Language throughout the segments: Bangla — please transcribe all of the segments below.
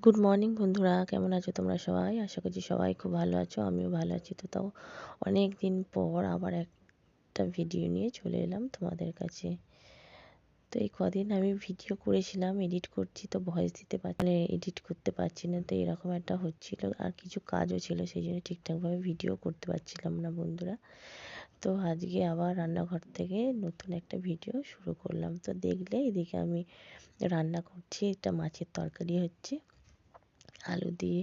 গুড মর্নিং বন্ধুরা, কেমন আছো তোমরা সবাই? আশা করছি সবাই খুব ভালো আছো, আমিও ভালো আছি। তো তাও অনেক দিন পর আবার একটা ভিডিও নিয়ে চলে এলাম তোমাদের কাছে। তো এই কদিন আমি ভিডিও করেছিলাম, এডিট করছি তো ভয়েস দিতে মানে এডিট করতে পারছি না, তো এরকম একটা হচ্ছিল। আর কিছু কাজও ছিল, সেই জন্য ঠিকঠাকভাবে ভিডিও করতে পারছিলাম না বন্ধুরা। তো আজকে আবার রান্নাঘর থেকে নতুন একটা ভিডিও শুরু করলাম। তো দেখলে এদিকে আমি রান্না করছি, এটা মাছের তরকারি হচ্ছে, আলু দিয়ে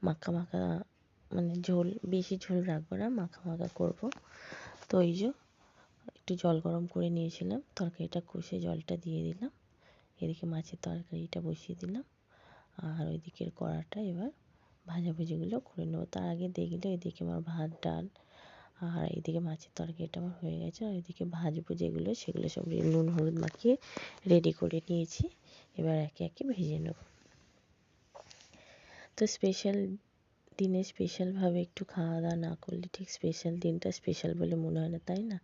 মাখা মাখা, মানে ঝোল, বেশি ঝোল রাখবো না, মাখা মাখা করবো। তো এই যে একটু জল গরম করে নিয়েছিলাম, তরকারিটা কষে জলটা দিয়ে দিলাম, এদিকে মাছের তরকারিটা বসিয়ে দিলাম, আর ওইদিকের কড়াটা এবার ভাজাভুজিগুলো করে নেবো। তার আগে দেখলে এদিকে আমার ভাত, ডাল, আর এইদিকে মাছের তরকারিটা আমার হয়ে গেছে, আর এদিকে ভাজবো যেগুলো সেগুলো সব নুন হলুদ মাখিয়ে রেডি করে নিয়েছি, এবার একে একে ভেজে নেবো। তো স্পেশাল দিনে স্পেশালভাবে একটু খাওয়া দাওয়া না করলে ঠিক স্পেশাল দিনটা স্পেশাল বলে মনে হয় না, তাই না?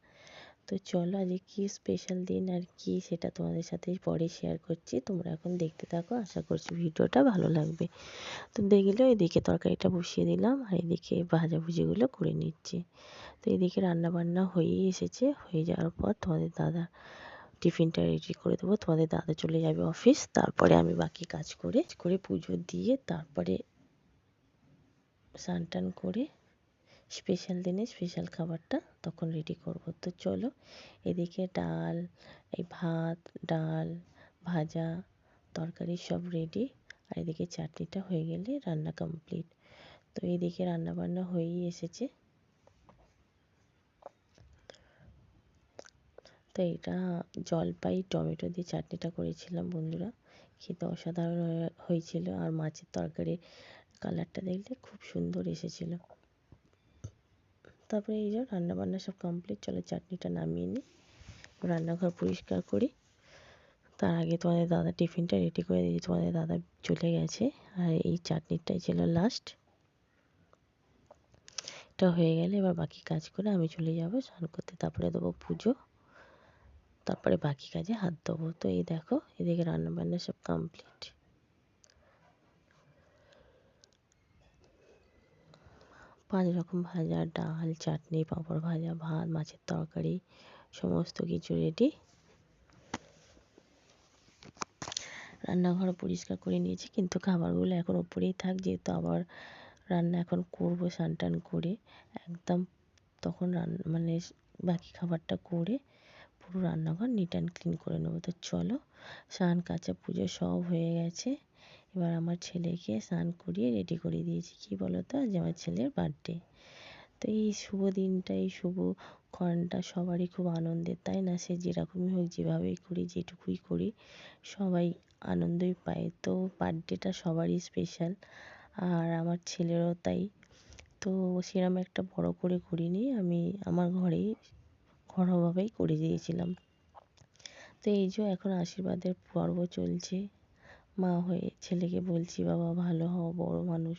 তো চলো আজকে কী স্পেশাল দিন আর কি সেটা তোমাদের সাথে পরে শেয়ার করছি, তোমরা এখন দেখতে থাকো, আশা করছি ভিডিওটা ভালো লাগবে। তো দেখলে এদিকে তরকারিটা বসিয়ে দিলাম, আর এদিকে ভাজাভুজিগুলো করে নিচ্ছি। তো এদিকে রান্নাবান্না হয়েই এসেছে, হয়ে যাওয়ার পর তোমাদের দাদা টিফিনটা রেডি করে দেবো, তোমাদের দাদা চলে যাবে অফিস, তারপরে আমি বাকি কাজ করে পুজো দিয়ে তারপরে স্নান টান করে স্পেশাল দিনে স্পেশাল খাবারটা তখন রেডি করব। তো চলো, এদিকে ডাল, এই ভাত, ডাল, ভাজা, তরকারি সব রেডি, আর এদিকে চাটনিটা হয়ে গেলে রান্না কমপ্লিট। তো এদিকে রান্নাবান্না হয়েই এসেছে। তো এটা জলপাই টমেটো দিয়ে চাটনিটা করেছিলাম বন্ধুরা, খেতে অসাধারণ হয়েছিল, আর মাছের তরকারির কালারটা দেখলে খুব সুন্দর এসেছিল। তারপরে এই যে রান্নাবান্না সব কমপ্লিট, চলো চাটনিটা নামিয়ে নিই, রান্নাঘর পরিষ্কার করি। তার আগে তোমাদের দাদা টিফিনটা রেডি করে দিয়েছি, তোমাদের দাদা চলে গেছে, আর এই চাটনিটাই ছিল লাস্ট। এটা হয়ে গেলে এবার বাকি কাজ করে আমি চলে যাব স্নান করতে, তারপরে দেবো পুজো, তারপরে বাকি কাজে হাত দেবো। তো এই দেখো এদিকে রান্নাবান্না সব কমপ্লিট। 5 রকম ভাজা, ডাল, চাটনি, পাঁপড় ভাজা, ভাত, মাছের তরকারি, সমস্ত কিছু রেডি। রান্নাঘর পরিষ্কার করে নিয়েছি, কিন্তু খাবারগুলো এখন ওপরেই থাক, যেহেতু আবার রান্না এখন করবো স্নান টান করে একদম, তখন মানে বাকি খাবারটা করে পুরো রান্নাঘর নিট অ্যান্ড ক্লিন করে নেবো। তো চলো, স্নান কাচা পুজো সব হয়ে গেছে, এবার আমার ছেলেকে স্নান করিয়ে রেডি করে দিয়েছি। কী বলো তো, আজ আমার ছেলের বার্থডে। তো এই শুভ দিনটা, এই শুভ ক্ষণটা সবারই খুব আনন্দের, তাই না? সে যেরকমই হোক, যেভাবেই করি, যেটুকুই করি, সবাই আনন্দই পায়। তো বার্থডেটা সবারই স্পেশাল, আর আমার ছেলেরও তাই। তো সেরকম একটা বড় করে করিনি, আমি আমার ঘরেই ঘরোয়াভাবেই করে দিয়েছিলাম। তো এই যে এখন আশীর্বাদের পর্ব চলছে, মা হয়ে ছেলেকে বলছি, বাবা ভালো হও, বড় মানুষ,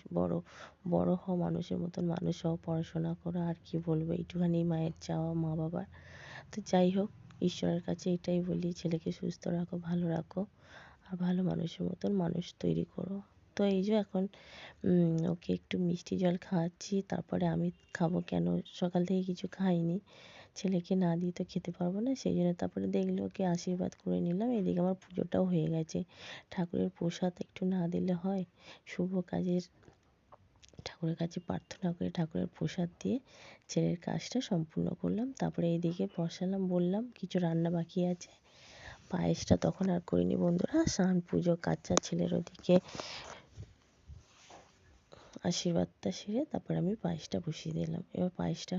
বড় হও, মানুষের মতন মানুষ হও, পড়াশোনা করো, আর কি বলবো, এইটুখানি মায়ের চাওয়া মা বাবার। তো যাই হোক, ঈশ্বরের কাছে এটাই বলি, ছেলেকে সুস্থ রাখো, ভালো রাখো, আর ভালো মানুষের মতন মানুষ তৈরি করো। তো এই যে এখন ওকে একটু মিষ্টি জল খাওয়াচ্ছি, তারপরে আমি খাবো, কেন সকাল থেকে কিছু খাইনি, ছেলেকে না দিয়ে তো খেতে পারবো না, সেই জন্য তারপরে দেখলে ওকে আশীর্বাদ করে নিলাম। এদিকে আমার পুজোটাও হয়ে গেছে, ঠাকুরের প্রসাদ একটু না দিলে হয়? শুভ কাজের ঠাকুরের কাছে প্রার্থনা করে ঠাকুরের প্রসাদ দিয়ে ছেলের কাজটা সম্পূর্ণ করলাম। তারপরে এইদিকে বসালাম, বললাম কিছু রান্না বাকি আছে, পায়েসটা তখন আর করিনি বন্ধুরা, স্নান পুজো কাচ্চা, ছেলের ওদিকে আশীর্বাদটা সেরে তারপর আমি পায়েসটা বসিয়ে দিলাম। এবার পায়েসটা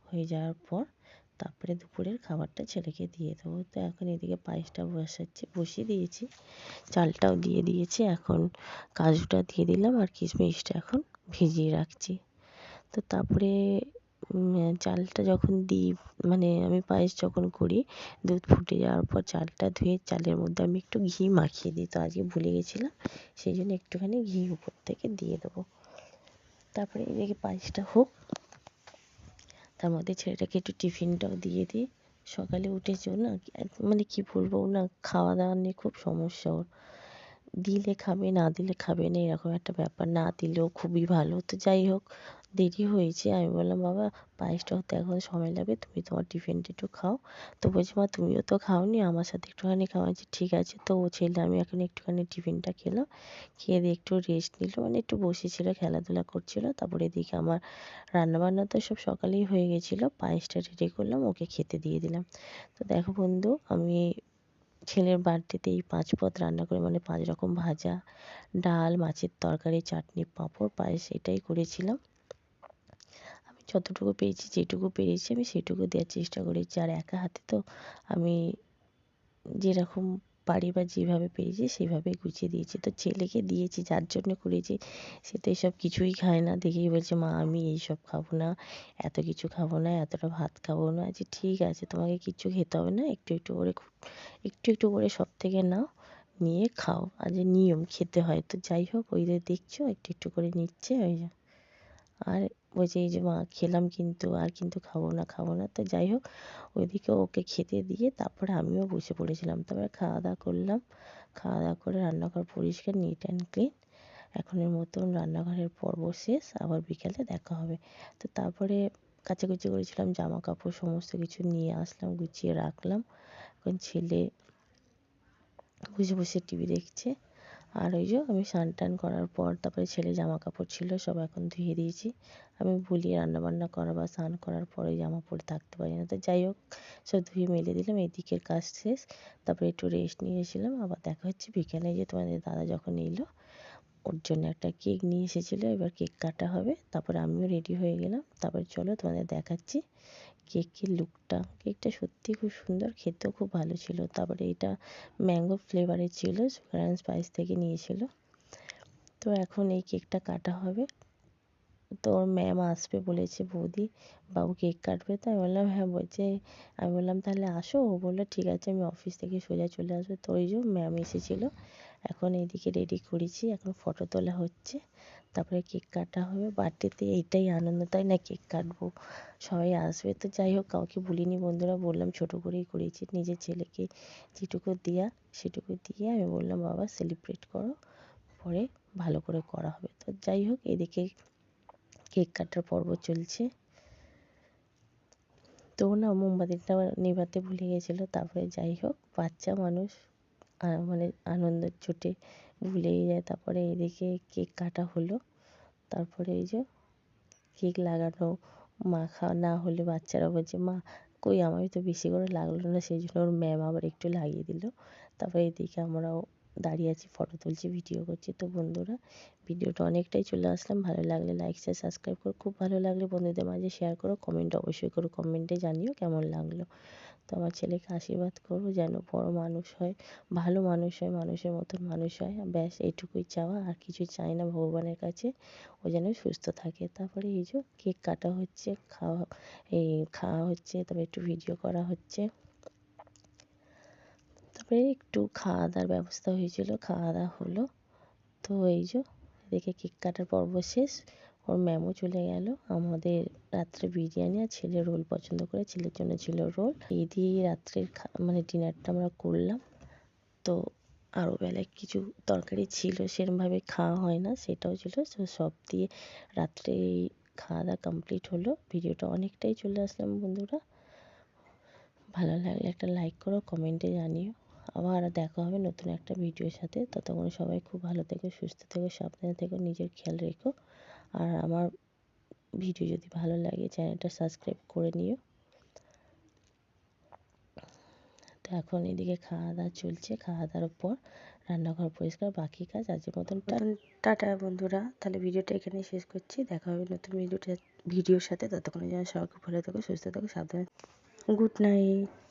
হয়ে যাওয়ার পর তারপরে দুপুরের খাবারটা ছেলেকে দিয়ে দেবো। তো এখন এদিকে পায়েসটা বসিয়ে দিয়েছি, চালটাও দিয়ে দিয়েছি, এখন কাজুটা দিয়ে দিলাম, আর কিশমিশটা এখন ভিজিয়ে রাখছি। তো তারপরে চালটা যখন দিই, মানে আমি পায়েস যখন করি, দুধ ফুটে যাওয়ার পর চালটা ধুয়ে চালের মধ্যে আমি একটু ঘি মাখিয়ে দিই, তো আজকে ভুলে গেছিলাম, সেই জন্য একটুখানি ঘি উপর থেকে দিয়ে দেবো। তারপরে এদিকে পায়েসটা হোক, তার মধ্যে ছেলেটাকে একটু টিফিনটাও দিয়ে দিই। সকালে উঠেছে ও না, মানে কি বলবো, ও না খাওয়া দাওয়া নিয়ে খুব সমস্যা ওর, দিলে খাবে না দিলে খাবে না এরকম একটা ব্যাপার, না দিলেও খুবই ভালো। তো যাই হোক দেরি হয়েছে, আমি বললাম বাবা পায়েসটা হতে এখন সময় লাগবে, তুমি তোমার টিফিনটা একটু খাও। তো বলছে মা তুমিও তো খাওনি, আমার সাথে একটুখানি খাওয়া। যে ঠিক আছে। তো ও ছেলে আমি এখন একটুখানি টিফিনটা খেলাম, খেয়ে দিয়ে একটু রেস্ট নিল, মানে একটু বসেছিল খেলাধুলা করছিল। তারপরে এদিকে আমার রান্নাবান্না তো সব সকালেই হয়ে গেছিলো, পায়েসটা রেডি করলাম, ওকে খেতে দিয়ে দিলাম। তো দেখো বন্ধু আমি ছেলের বার্থডেতে এই 5 পদ রান্না করে, মানে 5 রকম ভাজা, ডাল, মাছের তরকারি, চাটনি, পাঁপড়, পায়েস এটাই করেছিলাম। আমি যতটুকু পেরেছি যেটুকু পেরেছি আমি সেটুকু দেওয়ার চেষ্টা করেছি। আর একা হাতে তো আমি যেরকম পারি বা যেভাবে পেরেছি সেভাবেই গুছিয়ে দিয়েছি। তো ছেলেকে দিয়েছি, যার জন্য করেছি সে তো এসব কিছুই খায় না, দেখেই বলছে মা আমি এইসব খাবো না, এত কিছু খাবো না, এতটা ভাত খাবো না। যে ঠিক আছে তোমাকে কিচ্ছু খেতে হবে না, একটু একটু করে একটু একটু করে সব থেকে নাও, নিয়ে খাও, আর যে নিয়ম খেতে হয়। তো যাই হোক ওই যে দেখছো একটু একটু করে নিচ্ছে ওই যে। আর বলছে এই যে মা খেলাম কিন্তু আর কিন্তু খাবো না খাবো না। তো যাই হোক ওইদিকে ওকে খেতে দিয়ে তারপরে আমিও বসে পড়েছিলাম। তারপরে খাওয়া দাওয়া করলাম, খাওয়া দাওয়া করে রান্নাঘর পরিষ্কার নিট অ্যান্ড ক্লিন। এখনের মতন রান্নাঘরের পর্ব শেষ, আবার বিকালে দেখা হবে। তো তারপরে কাচাকুচি করেছিলাম, জামা কাপড় সমস্ত কিছু নিয়ে আসলাম, গুছিয়ে রাখলাম। এখন ছেলে বসে বসে টিভি দেখছে। আর ওই যে আমি স্নান টান করার পর তারপরে ছেলে জামা কাপড় ছিল সব এখন ধুয়ে দিয়েছি। আমি ভুলি রান্নাবান্না করা বা স্নান করার পরে জামা পরে থাকতে পারি না। তো যাই হোক সব ধুয়ে মেলে দিলাম, এদিকের কাজ শেষ। তারপরে একটু রেস্ট নিয়েছিলাম, আবার দেখা হচ্ছে বিকেলে। যে তোমাদের দাদা যখন এলো ওর জন্য একটা কেক নিয়ে এসেছিলো, এবার কেক কাটা হবে। তারপরে আমিও রেডি হয়ে গেলাম। তারপরে চলো তোমাদের দেখাচ্ছি কেকের লুকটা। কেকটা সত্যিই খুব সুন্দর, খেতেও খুব ভালো ছিল। তারপরে এটা ম্যাঙ্গো ফ্লেভারের ছিল, সুগার অ্যান্ড স্পাইস থেকে নিয়েছিল। তো এখন এই কেকটা কাটা হবে। তো ওর ম্যাম আসবে বলেছে, বৌদি বাবু কেক কাটবে। তো আমি বললাম হ্যাঁ। বলছে, আমি বললাম তাহলে আসো। ও বললো ঠিক আছে আমি অফিস থেকে সোজা চলে আসবো। তো ওই যে ম্যাম এসেছিলো, এখন এইদিকে রেডি করেছি, এখন ফটো তোলা হচ্ছে, তারপরে কেক কাটা হবে। বার্থডেতে এইটাই আনন্দ তাই না, কেক কাটবো, সবাই আসবে। তো যাই হোক কাউকে বলিনি বন্ধুরা, বললাম ছোটো করেই করেছি, নিজের ছেলেকে যেটুকু দেওয়া সেটুকু দিয়ে আমি বললাম বাবা সেলিব্রেট করো, পরে ভালো করে করা হবে। তো যাই হোক এদিকে কেক কাটার পর্ব চলছে। তো না মোমবাতিটা নেভাতে ভুলে গেছিলো। তারপরে যাই হোক বাচ্চা মানুষ মানে আনন্দের চোটে ভুলেই যায়। তারপরে এদিকে কেক কাটা হলো। তারপরে এই যে কেক লাগানো, মাখা না হলে বাচ্চারা বলছে মা কই আমারই তো বেশি করে লাগলো না, সেই জন্য ওর ম্যাম আবার একটু লাগিয়ে দিল। তারপরে এদিকে আমরাও দাঁড়িয়ে আছি, ফটো তুলছি, ভিডিও করছি। তো বন্ধুরা ভিডিওটা অনেকটাই চলে আসলাম, ভালো লাগলে লাইক শেয়ার সাবস্ক্রাইব করো, খুব ভালো লাগলে বন্ধুদের মাঝে শেয়ার করো, কমেন্ট অবশ্যই করো, কমেন্টে জানিও কেমন লাগলো। তো আমার ছেলেকে আশীর্বাদ করো যেন বড় মানুষ হয়, ভালো মানুষ হয়, মানুষের মতন মানুষ হয়, ব্যাস এইটুকুই চাওয়া, আর কিছু চাই না ভগবানের কাছে। ও যেন সুস্থ থাকে। তারপরে এই যে কেক কাটা হচ্ছে, খাওয়া হচ্ছে, তারপরে একটু ভিডিও করা হচ্ছে। তারপরে একটু খাওয়া দাওয়ার ব্যবস্থা হয়েছিল, খাওয়া দাওয়া হলো। তো এই যে এদিকে কেক কাটার পর্ব শেষ, ওর ম্যামও চলে গেল। আমাদের রাত্রে বিরিয়ানি, আর ছেলে রোল পছন্দ করে, ছেলের জন্য ছিল রোল। এই দিয়েই রাত্রের মানে ডিনারটা আমরা করলাম। তো আরও বেলায় কিছু তরকারি ছিল, সেরমভাবে খাওয়া হয় না, সেটাও ছিল। তো সব দিয়ে রাত্রে এই খাওয়া দাওয়া কমপ্লিট হলো। ভিডিওটা অনেকটাই চলে আসলাম বন্ধুরা, ভালো লাগলে একটা লাইক করো, কমেন্টে জানিও। আবার দেখা হবে নতুন একটা ভিডিওর সাথে। ততক্ষণ সবাই খুব ভালো থেকো, সুস্থ থেকো, সাবধানে থেকো, নিজের খেয়াল রেখো। আর আমার ভিডিও যদি ভালো লাগে চ্যানেলটা সাবস্ক্রাইব করে নিও। তো এখন এদিকে খাওয়া দাওয়া চলছে, খাওয়া দাওয়ার পর রান্নাঘর পরিষ্কার, বাকি কাজ আজকের মতন টাটা বন্ধুরা। তাহলে ভিডিওটা এখানেই শেষ করছি, দেখা হবে নতুন ভিডিওর সাথে। ততক্ষণে যেন সবাই খুব ভালো থেকো, সুস্থ থেকো, সাবধানে। Good night.